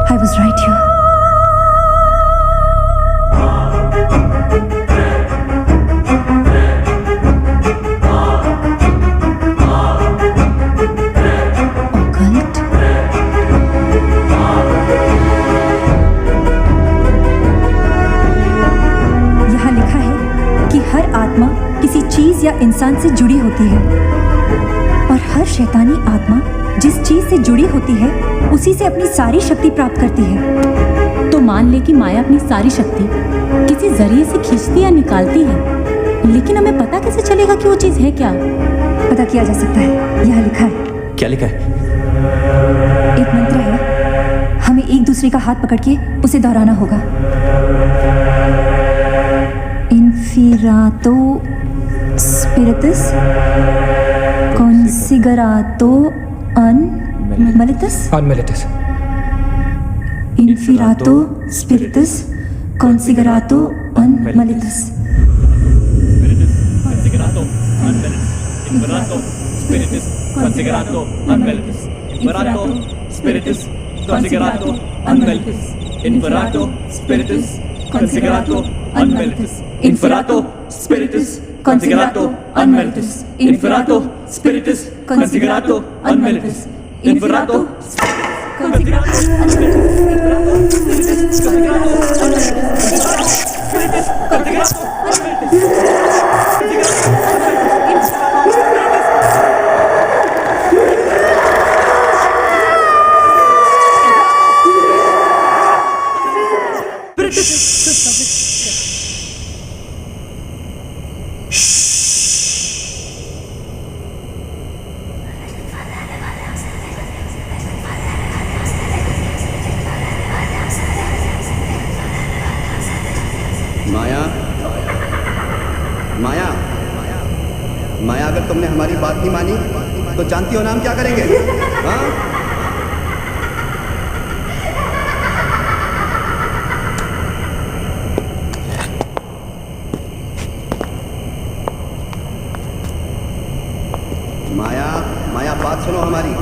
I was right here. या इंसान से जुड़ी होती है, और हर शैतानी आत्मा जिस चीज से जुड़ी होती है उसी से अपनी सारी शक्ति प्राप्त करती है. तो मान ले कि माया अपनी सारी शक्ति किसी जरिए से खींचती या निकालती है, लेकिन हमें पता कैसे चलेगा कि वो चीज है क्या? पता किया जा सकता है. यहाँ लिखा है. क्या लिखा है? एक मंत्र है. हमें एक दूसरे का हाथ पकड़ के उसे दोहराना होगा. इन्फिरातो Spiritus Consigerato Unmelitus. Unmelitus. Inferato Spiritus Consigerato Unmelitus. Consigerato Unmelitus. Inferato Spiritus Consigerato Unmelitus. Inferato Spiritus Consigerato Unmelitus. Inferato Spiritus Consigerato Unmelitus. Inferato Spiritus Consigerato Unmelitus. Inferato Spiritus Consigerato Unmelitus. Inferato Consigerato माया, अगर तुमने हमारी बात नहीं मानी तो जानती हो ना हम क्या करेंगे? हाँ? माया, माया बात सुनो हमारी.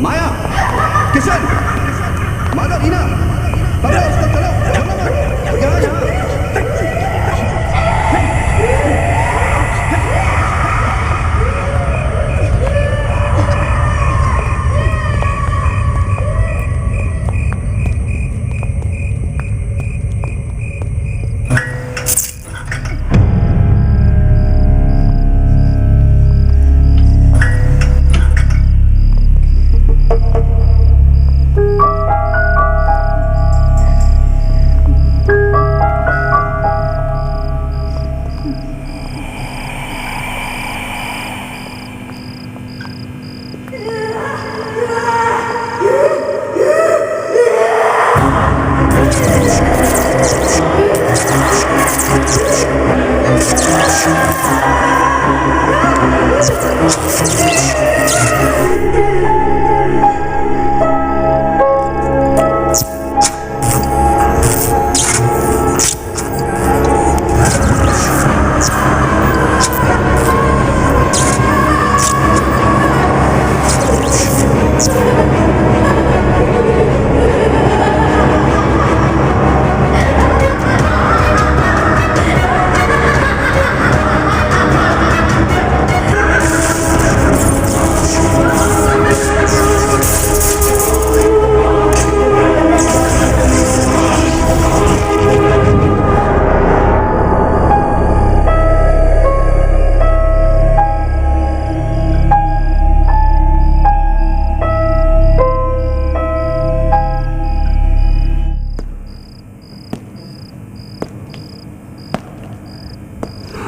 माया, किशन, माधव, रीना, पकड़ो उसको, चलो, यहाँ, यहाँ.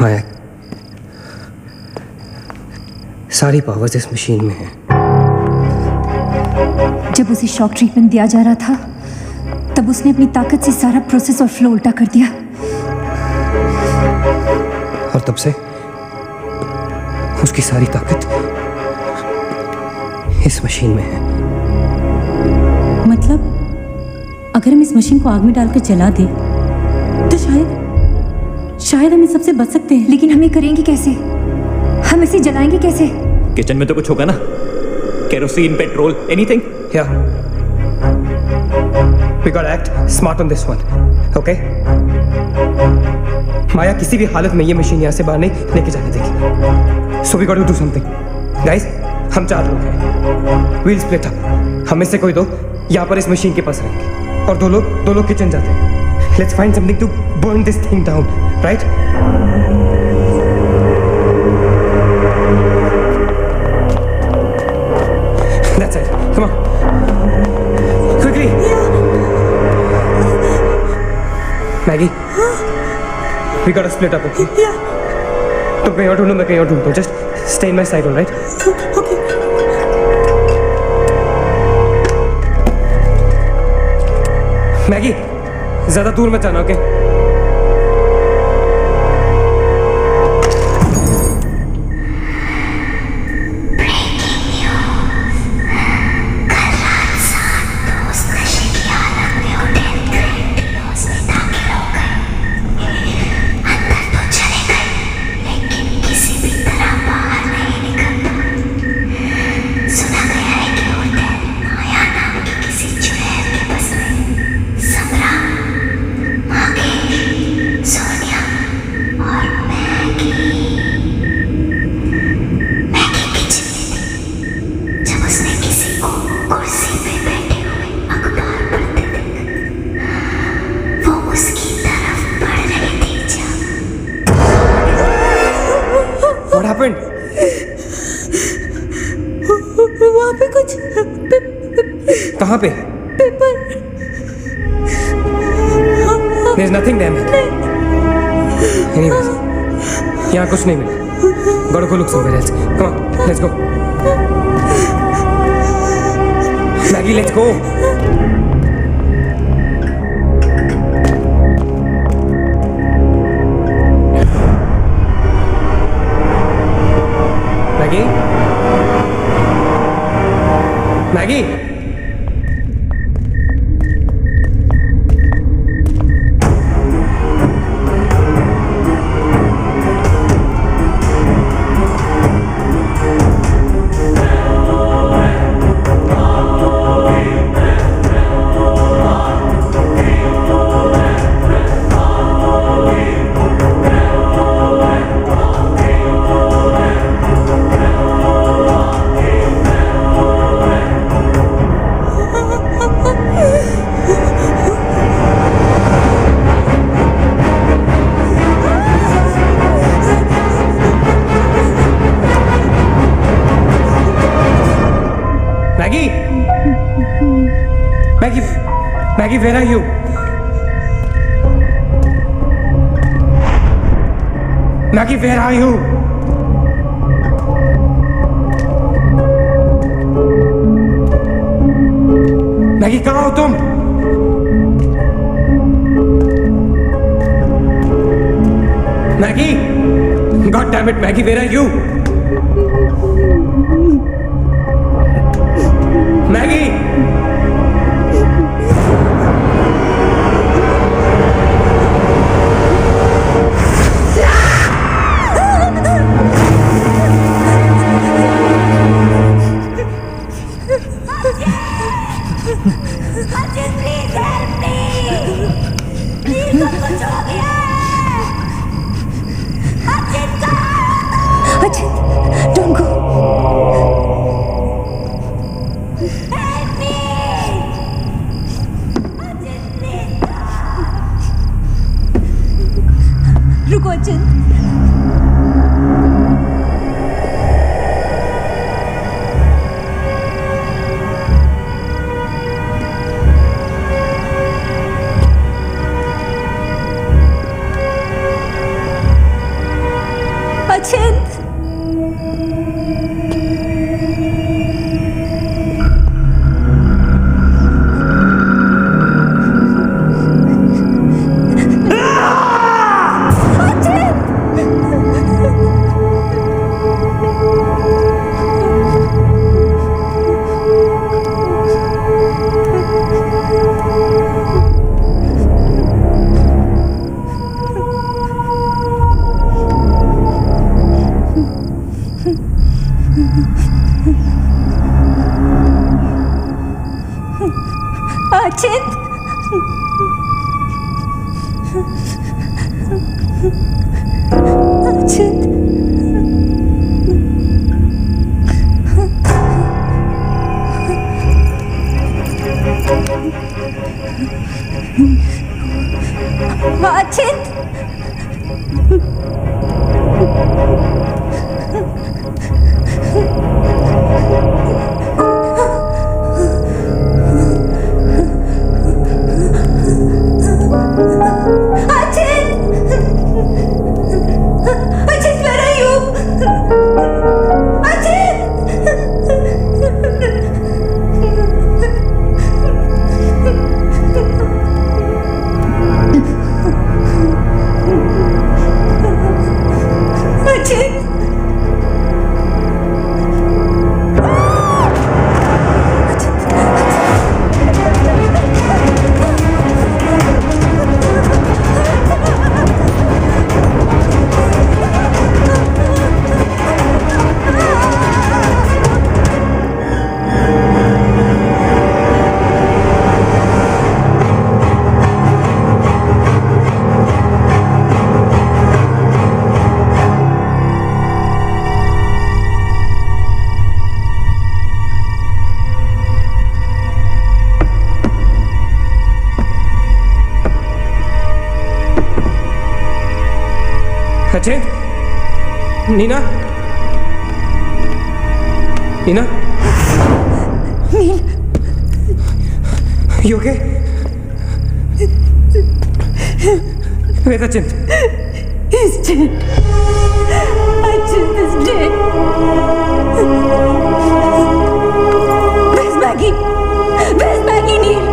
माया, सारी पावर्स इस मशीन में है। जब उसे शॉक ट्रीटमेंट दिया जा रहा था तब उसने अपनी ताकत से सारा प्रोसेस और फ्लो उल्टा कर दिया। और तब से उसकी सारी ताकत इस मशीन में है। मतलब अगर हम इस मशीन को आग में डालकर जला दें तो शायद हम इन सबसे बच सकते हैं। लेकिन हम ये करेंगे कैसे? हम इसे जलाएंगे कैसे? किचन में तो कुछ होगा ना, kerosene, petrol, anything. Yeah. We gotta act smart on this one, okay? माया किसी भी हालत में ये मशीन यहाँ से बाहर नहीं लेके जाने देगी। So we gotta do something, guys. हम 4 लोग हैं। We'll split up. हम में से कोई 2 यहाँ पर इस मशीन के पास रहेंगे और 2 लोग किचन जाते हैं। Let's find something to burn this thing down, right? That's it. Come on. Quickly. Maggie. We gotta split up, okay? तुम कहीं और ढूंढो, मैं कहीं और ढूंढता हूँ. Just stay in my side, all right? Okay. Maggi, ज्यादा दूर मत जाना, ओके? What happened? वहाँ पे कुछ कहाँ पे? Paper. There's nothing there, man. Anyways, यहाँ कुछ नहीं मिला. Gotta go look somewhere else. Come on, let's go. Maggie, let's go. Maggie? Maggie? Maggie? Maggie, where are you? Maggie, where are you? Maggie, कहाँ हो तुम? Maggie? Damn it, Maggie, where are you? Maggie! Ajit, don't go. रुको अचित। अचित अचित अचित अचित अचित, नीना, नीना, नील, you okay? Where's Achint? He's dead. Achint is dead. Where's Maggie? Where's Maggie, Neil?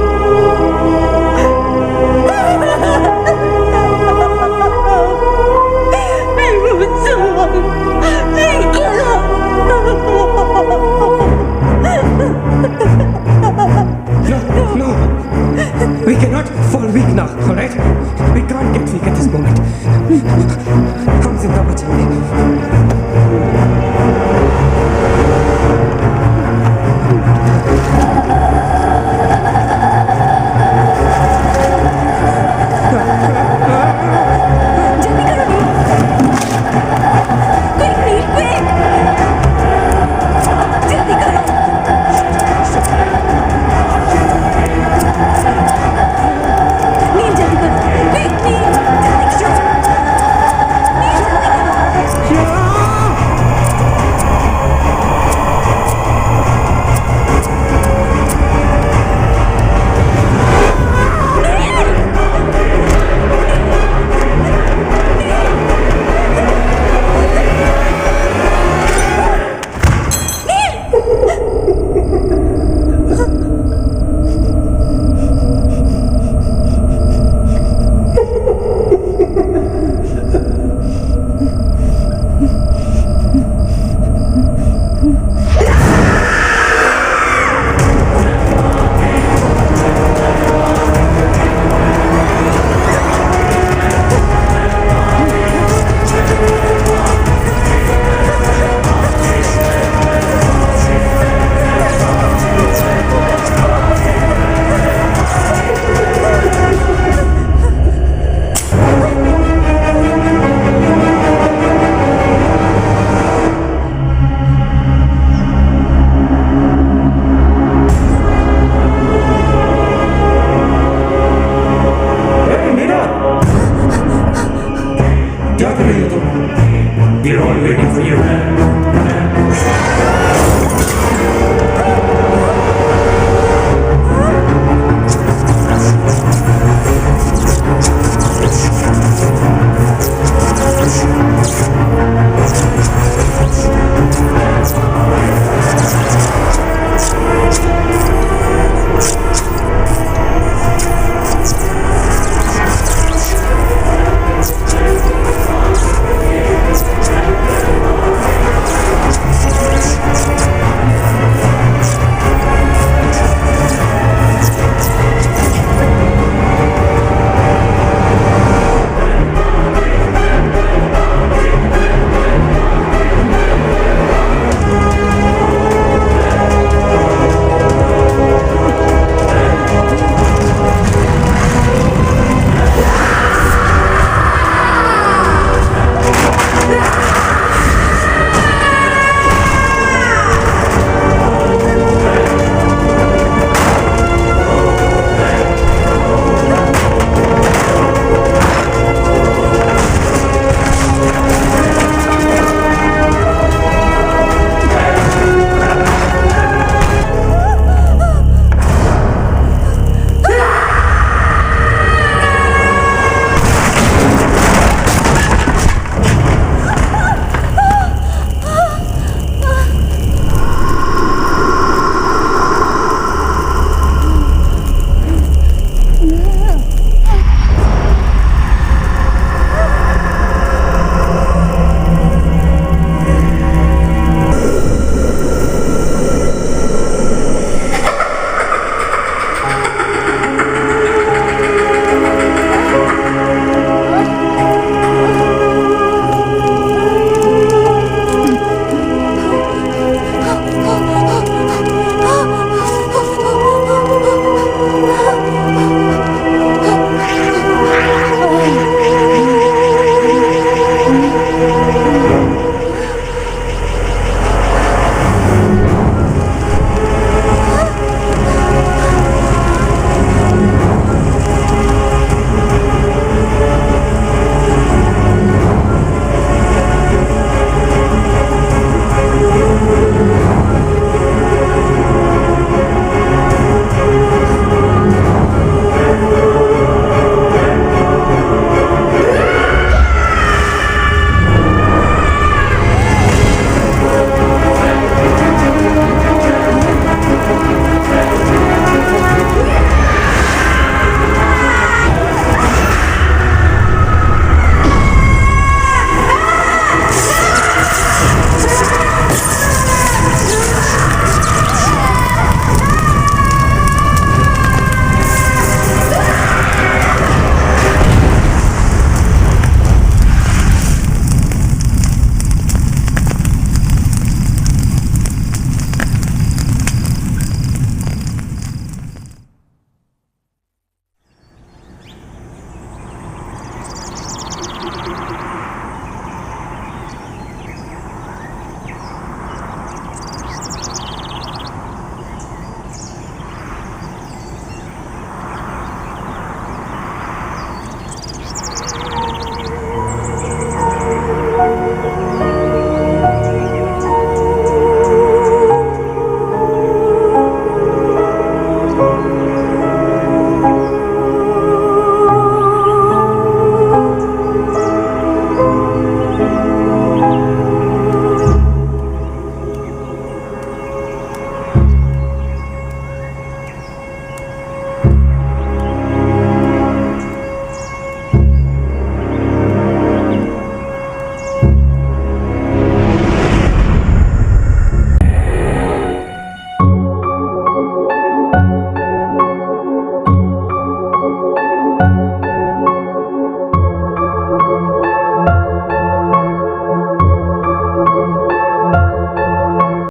No, we cannot fall weak now, all right? We can't get weak at this moment. हम जिंदा बचेंगे.